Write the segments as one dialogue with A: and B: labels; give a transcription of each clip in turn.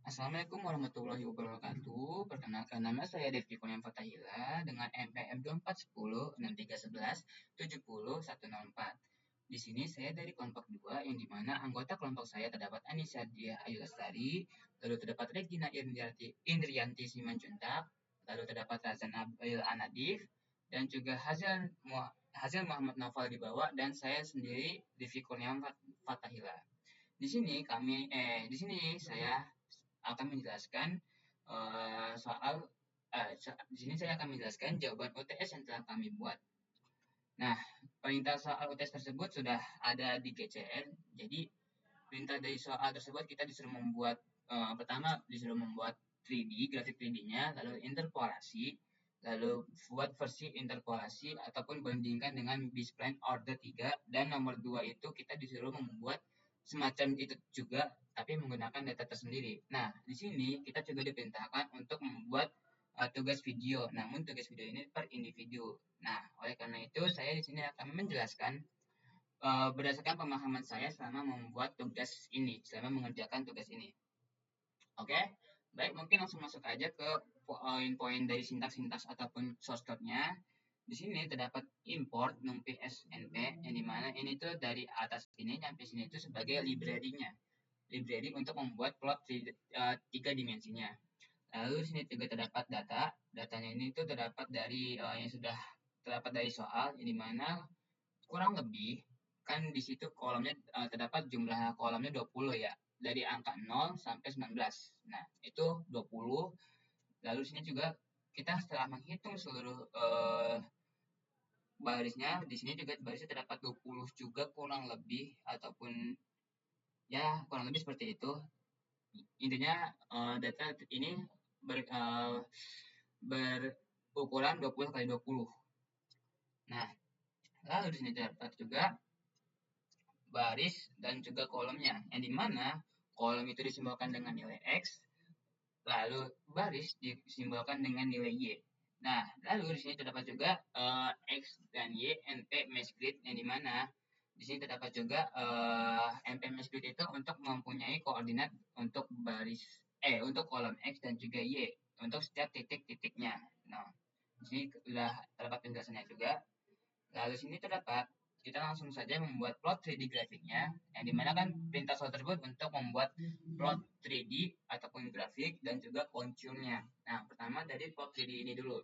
A: Assalamualaikum warahmatullahi wabarakatuh. Perkenalkan nama saya Devki Kurniam Fatahila dengan NPM 241063170104. Di sini saya dari kelompok 2 yang dimana anggota kelompok saya terdapat Anissa Dia Ayu Lestari, lalu terdapat Regina Indrianti Simanjuntak, lalu terdapat Razan Abil Anadif, dan juga Hazel Muhammad Naufal di bawah, dan saya sendiri Devki Kurniam Fatahila. Di sini saya akan menjelaskan soal di sini saya akan menjelaskan jawaban UTS yang telah kami buat. Nah, perintah soal UTS tersebut sudah ada di GCN. Jadi, perintah dari soal tersebut kita disuruh membuat pertama disuruh membuat 3D, grafik 3D-nya, lalu interpolasi, lalu buat versi interpolasi ataupun bandingkan dengan B-spline order 3, dan nomor 2 itu kita disuruh membuat semacam itu juga tapi menggunakan data tersendiri. Nah, di sini kita juga diperintahkan untuk membuat tugas video. Namun tugas video ini per individu. Nah, oleh karena itu saya di sini akan menjelaskan berdasarkan pemahaman saya selama membuat tugas ini, selama mengerjakan tugas ini. Oke, baik, mungkin langsung masuk aja ke poin-poin dari sintaks-sintaks ataupun source code-nya. Di sini terdapat import numpy snp, yang dimana ini tuh dari atas ini sampai sini itu sebagai library-nya. Library untuk membuat plot 3 dimensinya. Lalu di sini juga terdapat data. Datanya ini tuh terdapat dari yang sudah terdapat dari soal, yang dimana kurang lebih kan di situ kolomnya terdapat jumlah kolomnya 20 ya. Dari angka 0 sampai 19. Nah, itu 20. Lalu di sini juga kita setelah menghitung seluruh barisnya, di sini juga barisnya terdapat 20 juga kurang lebih, ataupun ya kurang lebih seperti itu. Intinya data ini berukuran 20 kali 20. Nah, lalu di sini terdapat juga baris dan juga kolomnya, yang dimana kolom itu disimbolkan dengan nilai X, lalu baris disimbolkan dengan nilai Y. Nah, lalu di sini terdapat juga X dan Y NP mesh grid, yang dimana di sini terdapat juga NP mesh grid itu untuk mempunyai koordinat untuk untuk kolom X dan juga Y untuk setiap titik-titiknya. Nah, di sini sudah terdapat penjelasannya juga. Lalu sini terdapat, kita langsung saja membuat plot 3D grafiknya, yang dimana kan perintah soal tersebut untuk membuat plot 3D ataupun grafik dan juga konturnya. Nah, pertama dari plot 3D ini dulu.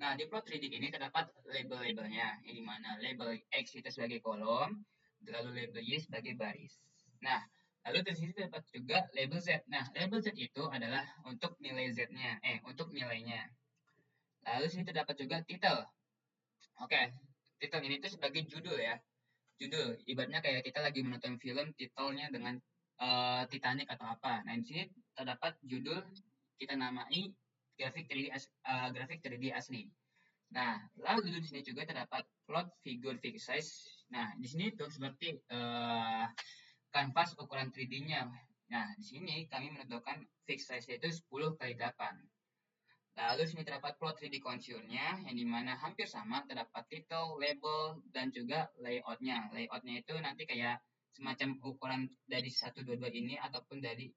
A: Nah, di plot 3D ini terdapat label-labelnya, yang dimana label X itu sebagai kolom, lalu label Y sebagai baris. Nah, lalu di sini terdapat juga label Z. Nah, label Z itu adalah untuk nilai Z-nya, untuk nilainya. Lalu sini terdapat juga title. Oke, titel ini tuh sebagai judul ya. Judul, ibaratnya kayak kita lagi menonton film, titelnya dengan Titanic atau apa. Nah, di sini terdapat judul, kita namai grafik 3D asli. Nah, lalu di sini juga terdapat plot figure fixed size. Nah, di sini tuh seperti kanvas ukuran 3D-nya. Nah, di sini kami menentukan fixed size itu 10 kali 8. Lalu sini terdapat plot 3D contour-nya, yang dimana hampir sama, terdapat title, label, dan juga layout-nya. Layout-nya itu nanti kayak semacam ukuran dari 122 ini ataupun dari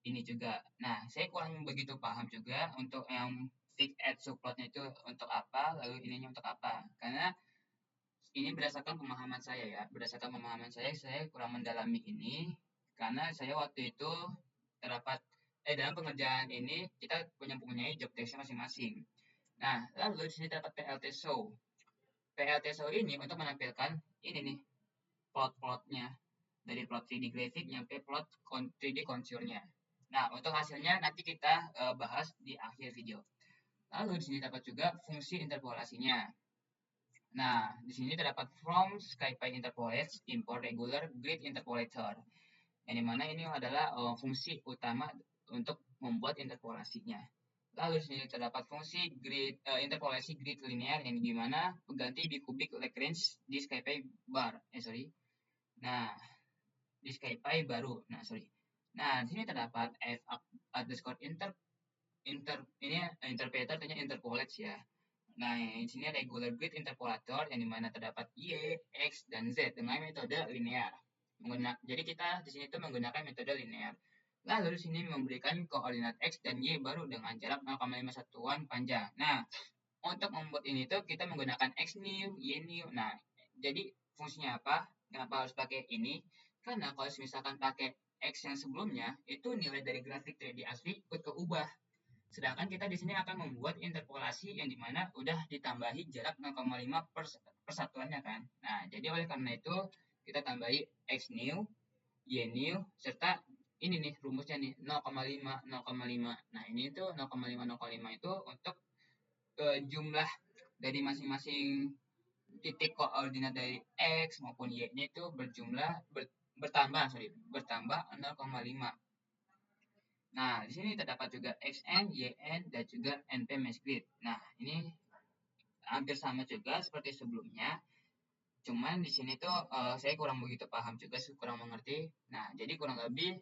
A: ini juga. Nah, saya kurang begitu paham juga untuk yang fix add subplotnya itu untuk apa, lalu ininya untuk apa. Karena ini berdasarkan pemahaman saya ya. Berdasarkan pemahaman saya kurang mendalami ini karena saya waktu itu terdapat dalam pengerjaan ini kita mempunyai job desk masing-masing. Nah, lalu di sini terdapat PLT show. PLT show ini untuk menampilkan ini nih plot-plotnya dari plot 3D grafik nyampe plot 3D contour-nya. Nah, untuk hasilnya nanti kita bahas di akhir video. Lalu di sini terdapat juga fungsi interpolasinya. Nah, di sini terdapat from SkyPy Interpolate, import regular grid interpolator. Yang dimana ini adalah fungsi utama untuk membuat interpolasinya. Lalu di sini terdapat fungsi interpolasi grid linear, yang dimana mengganti bikubik Lagrange di SkyPy bar. Nah, di SkyPy baru. Nah, di sini terdapat f underscore ini interpreter artinya interpolate ya. Nah, di sini regular grid interpolator, yang dimana terdapat Y, X, dan Z dengan metode linear. Jadi kita di sini tuh menggunakan metode linear. Lalu di sini memberikan koordinat X dan Y baru dengan jarak 0,5 satuan panjang. Nah, untuk membuat ini tuh kita menggunakan X new, Y new. Nah, jadi fungsinya apa? Kenapa harus pakai ini? Karena kalau misalkan pakai X yang sebelumnya, itu nilai dari grafik 3D asli ikut keubah. Sedangkan kita di sini akan membuat interpolasi yang dimana udah ditambahi jarak 0,5 persatuannya kan. Nah, jadi oleh karena itu kita tambahi X new, Y new, serta ini nih rumusnya nih 0,5, 0,5. Nah, ini tuh 0,5, 0,5 itu untuk jumlah dari masing-masing titik koordinat dari X maupun Y-nya itu bertambah 0,5. Nah, di sini terdapat juga XN, YN, dan juga NP mesh grid. Nah, ini hampir sama juga seperti sebelumnya. Cuman di sini tuh saya kurang begitu paham juga, kurang mengerti. Nah, jadi kurang lebih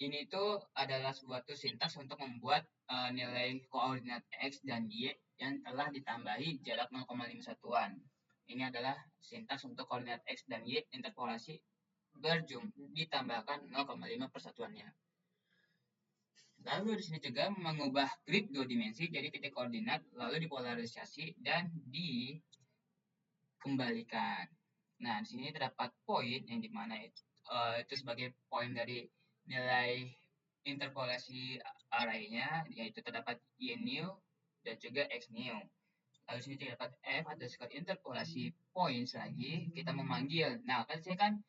A: ini tuh adalah suatu sintaks untuk membuat nilai koordinat X dan Y yang telah ditambahi jarak 0,5 satuan. Ini adalah sintaks untuk koordinat X dan Y interpolasi ditambahkan 0,5 persatuannya. Lalu di sini juga mengubah grid dua dimensi jadi titik koordinat, lalu dipolarisasi dan dikembalikan. Nah, di sini terdapat poin yang dimana itu sebagai poin dari nilai interpolasi arraynya, yaitu terdapat Y new dan juga X new. Lalu di sini terdapat F atau skala interpolasi points lagi, kita memanggil. Nah, kan saya kan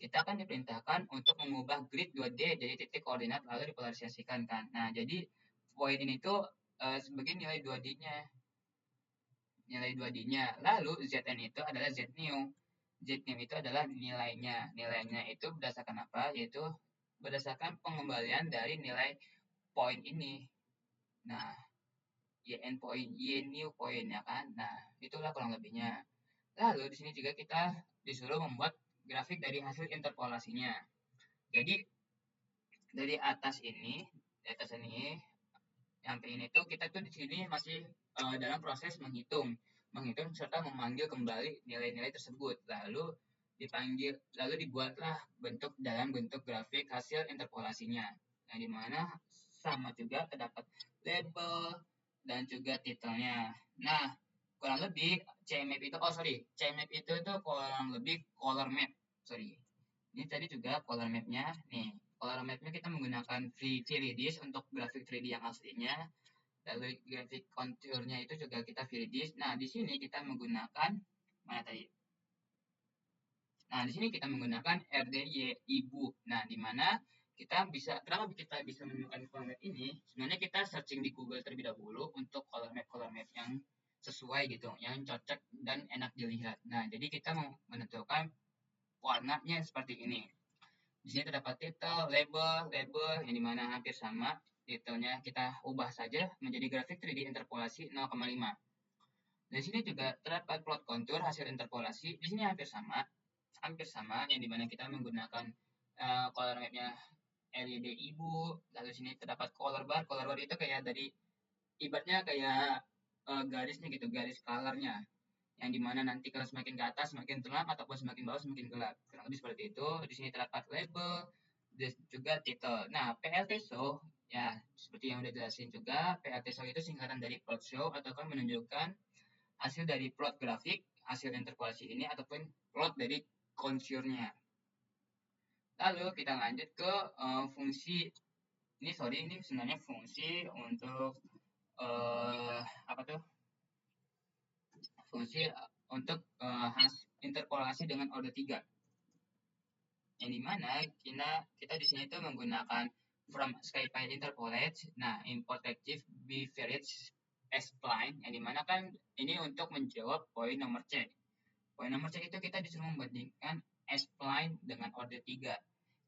A: kita akan diperintahkan untuk mengubah grid 2D jadi titik koordinat lalu dipolarisasikan kan. Nah, jadi poin ini tuh sebagai nilai 2D-nya. Nilai 2D-nya. Lalu Zn itu adalah Z new. Z new itu adalah nilainya. Nilainya itu berdasarkan apa? Yaitu berdasarkan pengembalian dari nilai poin ini. Nah, YN poin, Y new poin ya kan. Nah, itulah kurang lebihnya. Lalu di sini juga kita disuruh membuat grafik dari hasil interpolasinya. Jadi dari atas ini sampai ini tuh kita tuh di sini masih dalam proses menghitung serta memanggil kembali nilai-nilai tersebut. Lalu dibuatlah dalam bentuk grafik hasil interpolasinya. Nah, di mana sama juga terdapat label dan juga titelnya. Nah, kurang lebih CMap itu kurang lebih color map. Ini tadi juga color mapnya. Nih, color mapnya kita menggunakan Viridis untuk grafik 3D yang aslinya. Lalu grafik konturnya itu juga kita Viridis. Nah, di sini kita menggunakan mana tadi? Nah, di sini kita menggunakan RDY ibu. Nah, di mana kenapa kita bisa menemukan color map ini? Sebenarnya kita searching di Google terlebih dahulu untuk color map yang sesuai gitu, yang cocok dan enak dilihat. Nah, jadi kita mau menentukan warnanya seperti ini. Di sini terdapat titel, label yang dimana hampir sama. Titelnya kita ubah saja menjadi grafik 3D interpolasi 0,5. Di sini juga terdapat plot kontur hasil interpolasi. Di sini hampir sama yang dimana kita menggunakan color mapnya LED ibu. Lalu sini terdapat color bar itu kayak dari ibaratnya kayak garisnya gitu, garis colornya, yang dimana nanti kalau semakin ke atas semakin terang ataupun semakin bawah semakin gelap, kurang lebih seperti itu. Di sini terdapat label dan juga titel. Nah, PLT show ya seperti yang udah jelasin juga, PLT show itu singkatan dari plot show ataupun menunjukkan hasil dari plot grafik hasil interpolasi ini ataupun plot dari contournya. Lalu kita lanjut ke fungsi ini sebenarnya fungsi untuk apa tuh? Fungsi untuk interpolasi dengan order 3. Yang dimana kita di sini tuh menggunakan from SkyPy interpolate. Nah, importative bivariate spline yang dimana kan ini untuk menjawab poin nomor C. Poin nomor C itu kita disuruh membandingkan spline dengan order 3.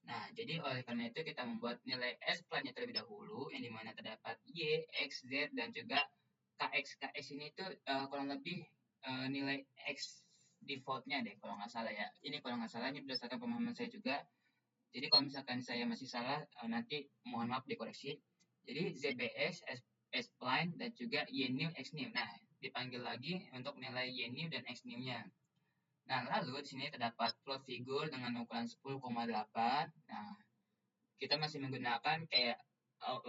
A: Nah, jadi oleh karena itu kita membuat nilai spline-nya terlebih dahulu yang dimana terdapat Y, X, Z dan juga KX. KX ini tuh kurang lebih nilai X defaultnya deh kalau nggak salah ya. Ini kalau nggak salah ini berdasarkan pemahaman saya juga. Jadi kalau misalkan saya masih salah nanti mohon maaf dikoreksi. Jadi ZBX, spline dan juga Y new, X new. Nah, dipanggil lagi untuk nilai Y new dan X new-nya. Nah, lalu di sini terdapat plot figur dengan ukuran 10,8. Nah, kita masih menggunakan kayak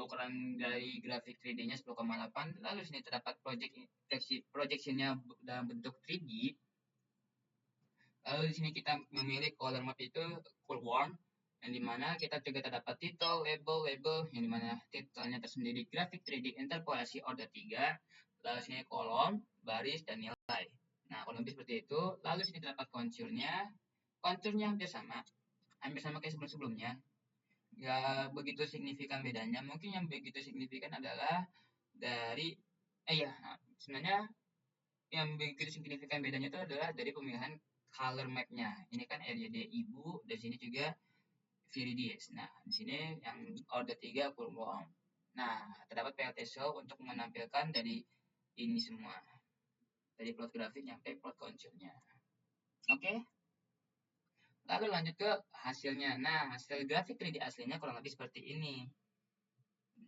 A: ukuran dari grafik 3D-nya 10,8, lalu sini terdapat projection-nya dalam bentuk 3D. Lalu di sini kita memilih color map itu full warm, yang dimana kita juga terdapat title, label, yang dimana titelnya tersendiri grafik 3D interpolasi order 3, lalu sini kolom, baris, dan nilai. Nah, kurang lebih seperti itu. Lalu sini terdapat konturnya hampir sama kayak sebelum-sebelumnya. Nggak begitu signifikan bedanya. Mungkin yang begitu signifikan adalah dari, sebenarnya yang begitu signifikan bedanya itu adalah dari pemilihan color map-nya. Ini kan RYD ibu, dan sini juga Viridius. Nah, di sini yang order 3 full warm. Nah, terdapat PLT show untuk menampilkan dari ini semua. Dari plot grafik sampai plot contournya. Oke. Lalu lanjut ke hasilnya. Nah, hasil grafik 3D aslinya kurang lebih seperti ini.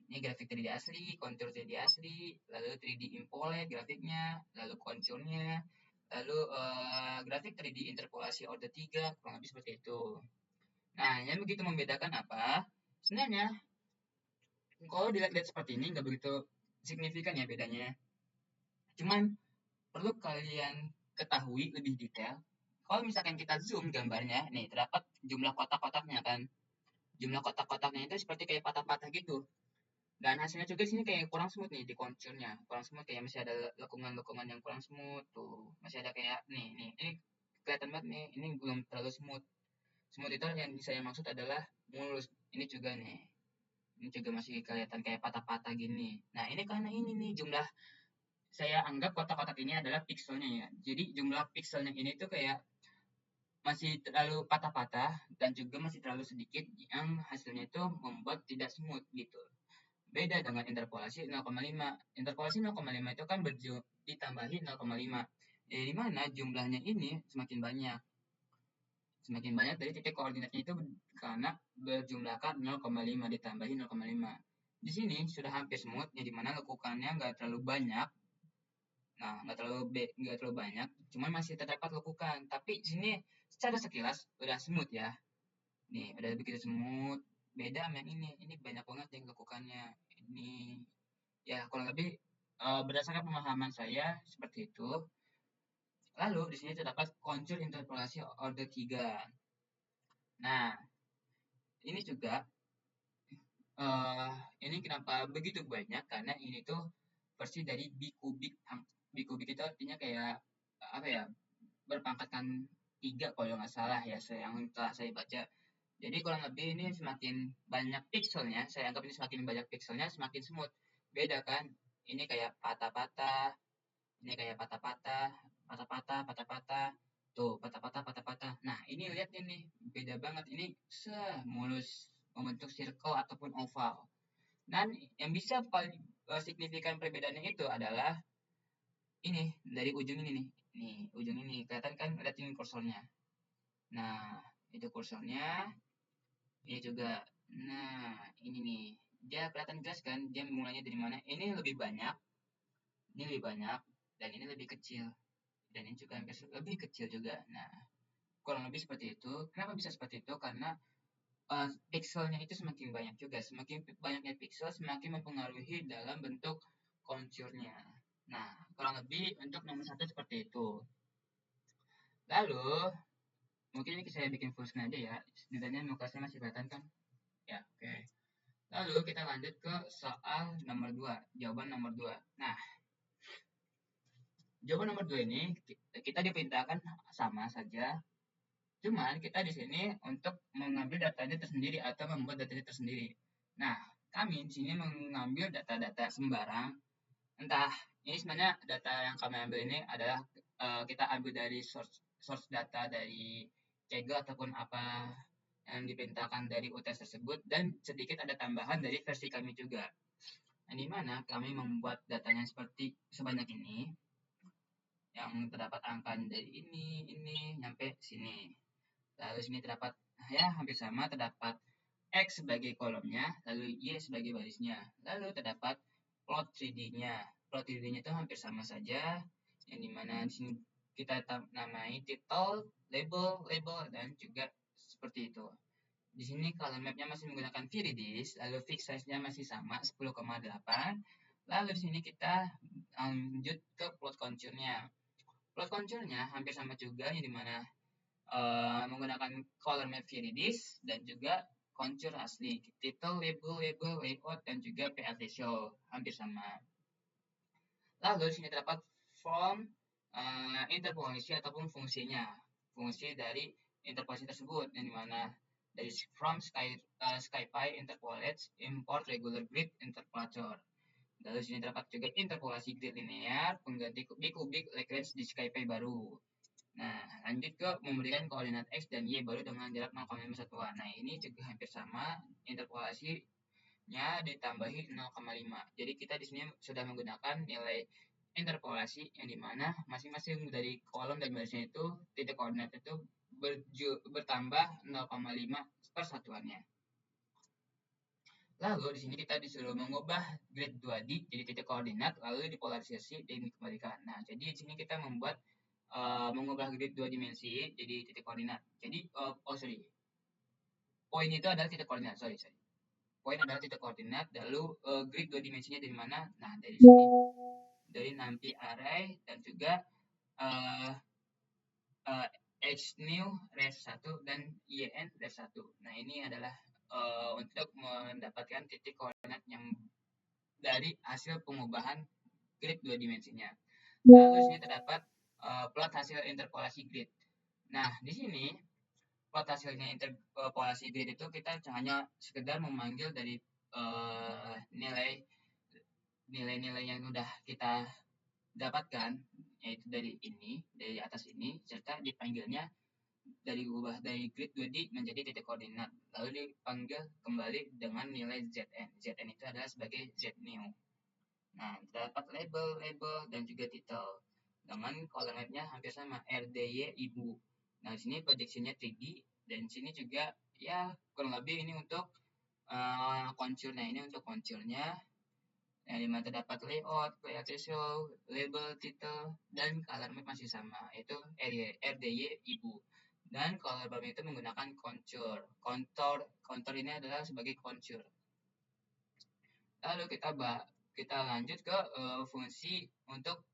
A: Ini grafik 3D asli, kontur 3D asli, lalu 3D impole grafiknya, lalu konturnya, lalu grafik 3D interpolasi order 3, kurang lebih seperti itu. Nah, yang begitu membedakan apa? Sebenarnya, kalau dilihat-lihat seperti ini, nggak begitu signifikan ya bedanya. Cuman, perlu kalian ketahui lebih detail. Kalau misalkan kita zoom gambarnya, nih, terdapat jumlah kotak-kotaknya kan. Jumlah kotak-kotaknya itu seperti kayak patah-patah gitu. Dan hasilnya juga sini kayak kurang smooth nih di konturnya, kurang smooth, kayak masih ada lekungan-lekungan yang kurang smooth tuh, masih ada kayak nih ini kelihatan banget nih, ini belum terlalu smooth. Smooth itu yang saya maksud adalah mulus. Ini juga nih, ini juga masih kelihatan kayak patah-patah gini. Nah, ini karena ini nih jumlah, saya anggap kotak-kotak ini adalah pixelnya ya. Jadi jumlah pixelnya ini tuh kayak masih terlalu patah-patah dan juga masih terlalu sedikit, yang hasilnya itu membuat tidak smooth gitu. Beda dengan interpolasi 0,5. Interpolasi 0,5 itu kan ditambahi 0,5. Di mana jumlahnya ini semakin banyak. Semakin banyak dari titik koordinatnya itu karena berjumlahkan 0,5 ditambahi 0,5. Di sini sudah hampir smooth, di mana lekukannya nggak terlalu banyak. Nah, nggak terlalu banyak, cuman masih terdapat lekukan. Tapi di sini secara sekilas udah smooth ya. Nih, udah begitu smooth. Beda sama yang ini banyak banget yang lekukannya. Ini ya kurang lebih berdasarkan pemahaman saya seperti itu. Lalu di sini terdapat kontur interpolasi order 3. Nah, ini juga ini kenapa begitu banyak, karena ini tuh versi dari bikubik. Bikubik itu artinya kayak apa ya, berpangkatkan 3 kalau nggak salah ya, yang telah saya baca. Jadi kurang lebih ini semakin banyak pixelnya, saya anggap ini semakin banyak pixelnya semakin smooth. Beda kan, ini kayak patah-patah, ini kayak patah-patah, patah-patah, patah-patah, tuh patah-patah. Nah, ini lihat ini beda banget, ini mulus membentuk circle ataupun oval. Dan yang bisa paling signifikan perbedaannya itu adalah ini dari ujung ini nih, ujung ini kelihatan kan, lihat ini kursornya. Nah, itu kursornya, ini juga. Nah, ini nih, dia kelihatan jelas kan, dia mulainya dari mana. Ini lebih banyak, dan ini lebih kecil, dan ini juga lebih kecil juga. Nah, kurang lebih seperti itu. Kenapa bisa seperti itu? Karena pixelnya itu semakin banyak juga. Semakin banyaknya pixel semakin mempengaruhi dalam bentuk konturnya. Nah, kurang lebih untuk nomor 1 seperti itu. Lalu, mungkin ini saya bikin full screen aja ya. Setidaknya mukanya masih kelihatan kan? Ya, oke. Lalu kita lanjut ke soal nomor 2, jawaban nomor 2. Nah, jawaban nomor 2 ini kita diperintahkan sama saja. Cuman kita di sini untuk mengambil datanya tersendiri atau membuat datanya tersendiri. Nah, kami di sini mengambil data-data sembarang. Entah ini sebenarnya data yang kami ambil ini adalah kita ambil dari source data dari Kaggle ataupun apa yang diperintahkan dari UTS tersebut, dan sedikit ada tambahan dari versi kami juga. Yang dimana kami membuat datanya sebanyak ini, yang terdapat angka dari ini sampai sini. Lalu sini terdapat ya hampir sama, terdapat X sebagai kolomnya, lalu Y sebagai barisnya. Lalu terdapat plot 3D-nya. Plot 3D-nya itu hampir sama saja, yang dimana di sini kita namai title, label, dan juga seperti itu. Di sini color mapnya masih menggunakan Viridis, lalu fix size-nya masih sama 10,8. Lalu di sini kita lanjut ke plot contour-nya. Plot contour-nya hampir sama juga, yang dimana menggunakan color map Viridis dan juga contour asli, title, label, layout, dan juga PLT show hampir sama. Lalu di sini terdapat form interpolasi ataupun fungsinya. Fungsi dari interpolasi tersebut, yang dimana dari from SkyPy interpolate import regular grid interpolator. Lalu di sini terdapat juga interpolasi grid linear pengganti kubik Lagrange di SkyPy baru. Nah, lanjut ke memberikan koordinat X dan Y baru dengan jarak 0,5 satuan. Nah, ini juga hampir sama, interpolasinya ditambahi 0,5. Jadi kita di sini sudah menggunakan nilai interpolasi yang dimana masing-masing dari kolom dan barisnya itu titik koordinat itu bertambah 0,5 persatuannya. Lalu di sini kita disuruh mengubah grid 2D jadi titik koordinat lalu dipolarisasi dan dikembalikan. Nah, jadi di sini kita membuat mengubah grid 2 dimensi jadi titik koordinat. Jadi poin itu adalah titik koordinat. Poin adalah titik koordinat, lalu grid 2 dimensinya dari mana? Nah, dari sini. Dari nanti array dan juga H new res 1 dan YN res 1. Nah, ini adalah untuk mendapatkan titik koordinat yang dari hasil pengubahan grid 2 dimensinya. Lalu di sini terdapat plot hasil interpolasi grid. Nah, di sini plot hasilnya interpolasi grid itu kita hanya sekedar memanggil dari nilai-nilai yang sudah kita dapatkan, yaitu dari atas ini, serta dipanggilnya dari grid 2D menjadi titik koordinat, lalu dipanggil kembali dengan nilai Zn. Zn itu adalah sebagai Z new. Nah, terdapat label dan juga title dengan color map-nya hampir sama, RDY ibu. Nah, di sini projection-nya 3D dan di sini juga ya kurang lebih ini untuk contour. Nah, ini untuk contour-nya. Yang dimana terdapat layout, show, label, title, dan color map masih sama, yaitu RDY ibu. Dan color bar itu menggunakan contour. Contour ini adalah sebagai contour. Lalu kita lanjut ke fungsi untuk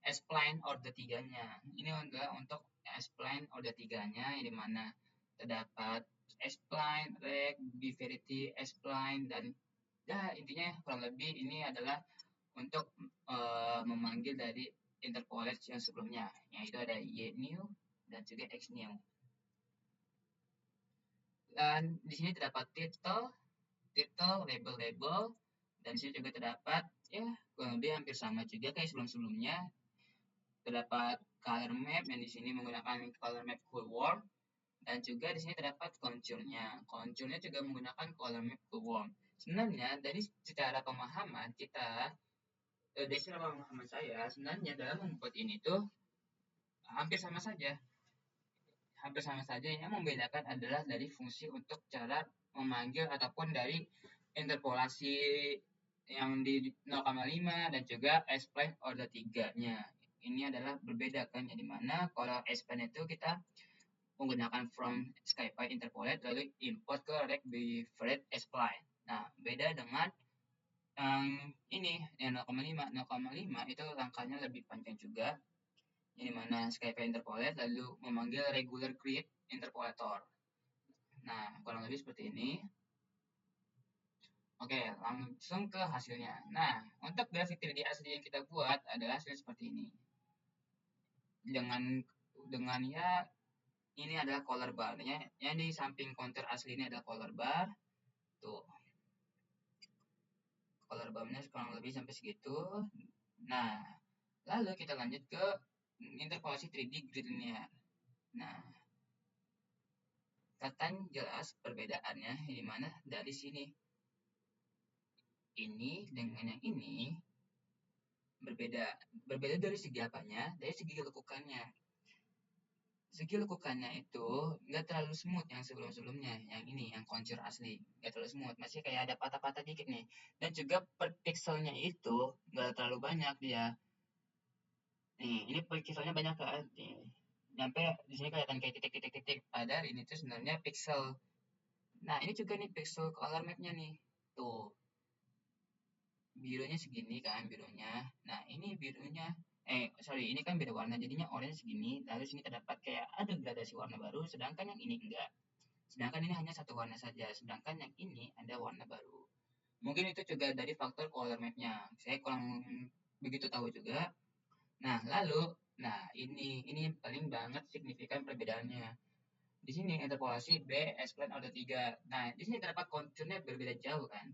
A: spline order 3-nya. Ini adalah untuk spline order 3-nya, yang dimana terdapat spline, reg, biverity, spline, dan ya intinya kurang lebih ini adalah untuk memanggil dari interpolate yang sebelumnya, yaitu ada Y new dan juga X new. Dan di sini terdapat title, label, dan di sini juga terdapat ya kurang lebih hampir sama juga kayak sebelum-sebelumnya. Terdapat color map yang di sini menggunakan color map cool worm, dan juga di sini terdapat contour-nya. Contour-nya juga menggunakan color map cool worm. Sebenarnya dari secara pemahaman saya sebenarnya dalam membuat ini tuh hampir sama saja. Yang membedakan adalah dari fungsi untuk cara memanggil ataupun dari interpolasi yang di 0,5 dan juga spline order 3-nya. Ini adalah berbeda kan, yang dimana kalau spline itu kita menggunakan from SkyPy interpolate lalu import ke rec bifred spline. Nah, beda dengan ini yang 0,5 itu langkahnya lebih panjang juga, yang dimana SkyPy interpolate lalu memanggil regular grid interpolator. Nah, kurang lebih seperti ini. Oke, langsung ke hasilnya. Nah, untuk grafik 3D asli yang kita buat adalah hasilnya seperti ini. Dengan ya ini adalah color bar-nya. Yang di samping counter asli ini adalah color bar. Tuh. Color bar-nya kurang lebih sampai segitu. Nah, lalu kita lanjut ke interpolasi 3D grid linear. Nah, kelihatan jelas perbedaannya di mana dari sini. Ini dengan yang ini berbeda dari segi apanya? Dari segi lekukannya. Segi lekukannya itu nggak terlalu smooth yang sebelum-sebelumnya. Yang ini, yang contour asli, nggak terlalu smooth. Masih kayak ada patah-patah dikit nih. Dan juga per pixelnya itu nggak terlalu banyak dia. Nih, ini per pixelnya banyak kan? Nih. nyampe di sini kelihatan kayak titik-titik-titik, padahal ini tuh sebenarnya pixel. Nah, ini juga nih pixel color map-nya nih. Tuh, birunya segini kan birunya. Nah, ini birunya sorry, ini kan beda warna jadinya orange segini. Lalu sini terdapat kayak ada gradasi warna baru, sedangkan yang ini enggak. Sedangkan ini hanya satu warna saja, sedangkan yang ini ada warna baru. Mungkin itu juga dari faktor color map-nya. Saya kurang begitu tahu juga. Nah, lalu, nah ini paling banget signifikan perbedaannya. Di sini interpolasi B, S-plane order 3. Nah, di sini terdapat konturnya berbeda jauh kan.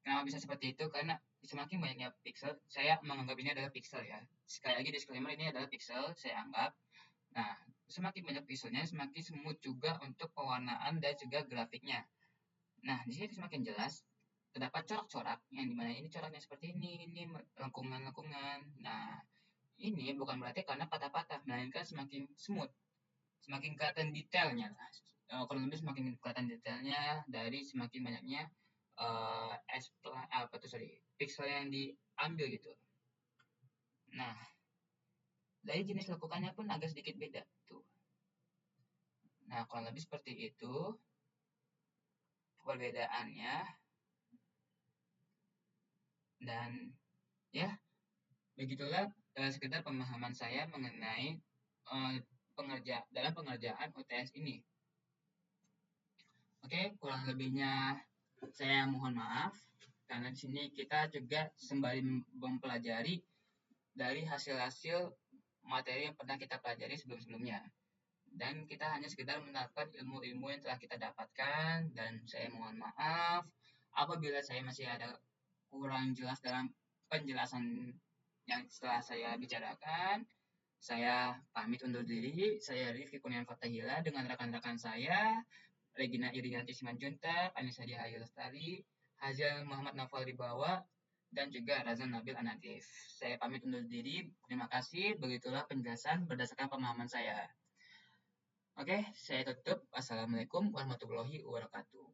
A: Kenapa bisa seperti itu? Karena semakin banyaknya pixel, saya menganggap ini adalah pixel ya. Sekali lagi disclaimer, ini adalah pixel, saya anggap. Nah, semakin banyak pixelnya, semakin smooth juga untuk pewarnaan dan juga grafiknya. Nah, di sini semakin jelas, terdapat corak-corak, yang dimana ini coraknya seperti ini lengkungan-lengkungan. Nah, ini bukan berarti karena patah-patah, melainkan semakin smooth, semakin kelihatan detailnya. Kurang lebih semakin kelihatan detailnya dari semakin banyaknya pixel yang diambil gitu. Nah, dari jenis lekukannya pun agak sedikit beda tuh. Nah, kurang lebih seperti itu perbedaannya. Dan ya, begitulah sekedar pemahaman saya mengenai dalam pengerjaan UTS ini. Oke, kurang lebihnya saya mohon maaf karena di sini kita juga sembari mempelajari dari hasil-hasil materi yang pernah kita pelajari sebelum-sebelumnya. Dan kita hanya sekedar menerapkan ilmu-ilmu yang telah kita dapatkan, dan saya mohon maaf apabila saya masih ada kurang jelas dalam penjelasan yang setelah saya bicarakan. Saya pamit undur diri. Saya Rifki Kurniawan Fathahila dengan rekan-rekan saya, Regina Irianti Simanjuntak, Anissa Dihayu Lestari, Hazal Muhammad Naufal Ribawa, dan juga Razan Nabil Anadif. Saya pamit undur diri. Terima kasih. Begitulah penjelasan berdasarkan pemahaman saya. Oke, saya tutup. Wassalamualaikum warahmatullahi wabarakatuh.